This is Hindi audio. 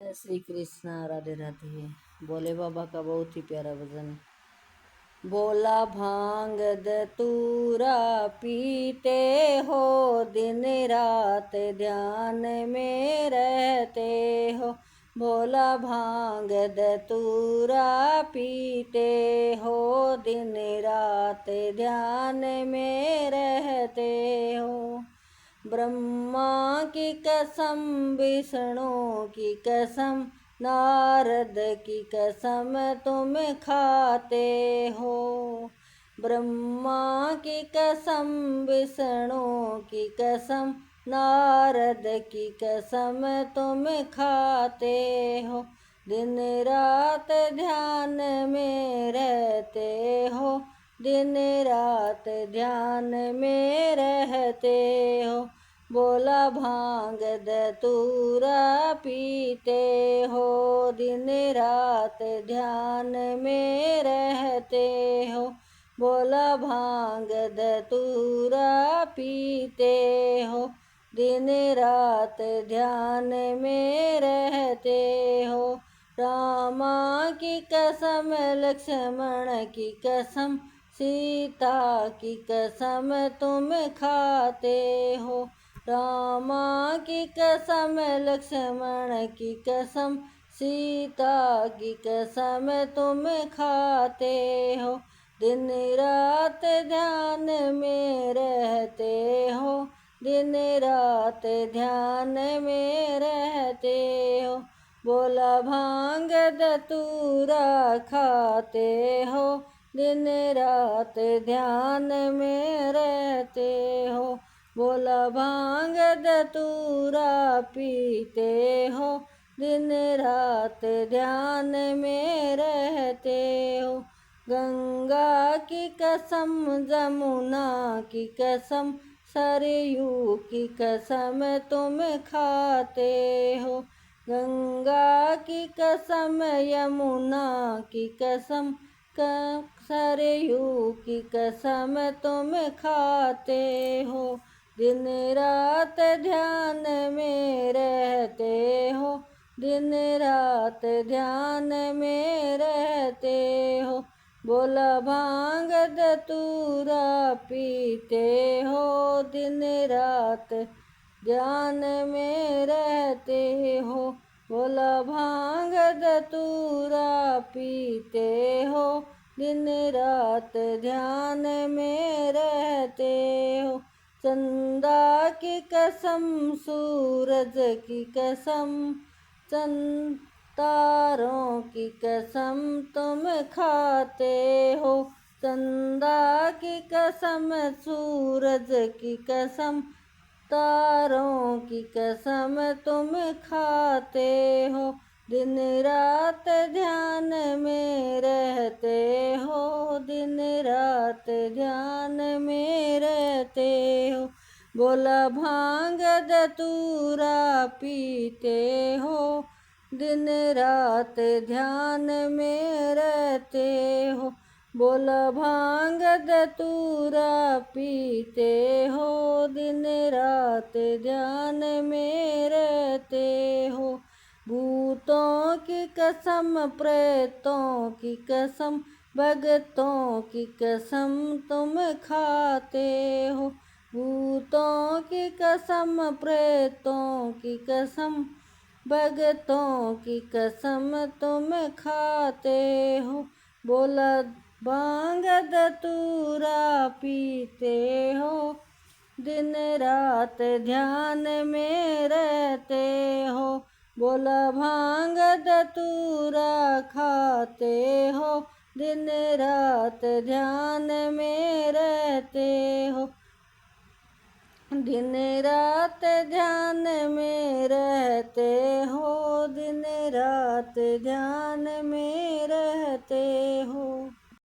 जय श्री कृष्णा। राधे राधे। भोले बाबा का बहुत ही प्यारा भजन। बोला भांग धतूरा पीते हो, दिन रात ध्यान में रहते हो। बोला भांग धतूरा पीते हो, दिन रात ध्यान में रहते हो। ब्रह्मा की कसम, विष्णु की कसम, नारद की कसम तुम खाते हो। ब्रह्मा की कसम, विष्णु की कसम, नारद की कसम तुम खाते हो। दिन रात ध्यान में रहते हो, दिन रात ध्यान में रहते हो। बोला भांग धतूरा पीते हो, दिन रात ध्यान में रहते हो। बोला भांग धतूरा पीते हो, दिन रात ध्यान में रहते हो। रामा की कसम, लक्ष्मण की कसम, सीता की कसम तुम खाते हो। रामा की कसम, लक्ष्मण की कसम, सीता की कसम तुम खाते हो। दिन रात ध्यान में रहते हो, दिन रात ध्यान में रहते हो। बोला भांग धतूरा खाते हो, दिन रात ध्यान में रहते हो। बोला भांग धतूरा पीते हो, दिन रात ध्यान में रहते हो। गंगा की कसम, जमुना की कसम, सरयू की कसम तुम खाते हो। गंगा की कसम, यमुना की कसम, सरयू की कसम तुम खाते हो। दिन रात ध्यान में रहते हो, दिन रात ध्यान में रहते हो। बोला भांग धतूरा पीते हो, दिन रात ध्यान में रहते हो। बोला भांग धतूरा पीते हो, दिन रात ध्यान में रहते हो। चंदा की कसम, सूरज की कसम, तारों की कसम तुम खाते हो। चंदा की कसम, सूरज की कसम, तारों की कसम तुम खाते हो। दिन रात ध्यान में रहते हो, दिन रात ध्यान में रहते हो। बोला भांग धतूरा पीते हो, दिन रात ध्यान में रहते हो। बोला भांग धतूरा पीते हो, दिन रात ध्यान में रहते हो। भूतों की कसम, प्रेतों की कसम, भगतों की कसम तुम खाते हो। भूतों की कसम, प्रेतों की कसम, भगतों की कसम तुम खाते हो। बोला भांग धतूरा पीते हो, दिन रात ध्यान में रहते हो। बोला भांग धतूरा खाते हो, दिन रात ध्यान में रहते हो। दिन रात ध्यान में रहते हो, दिन रात ध्यान में रहते हो।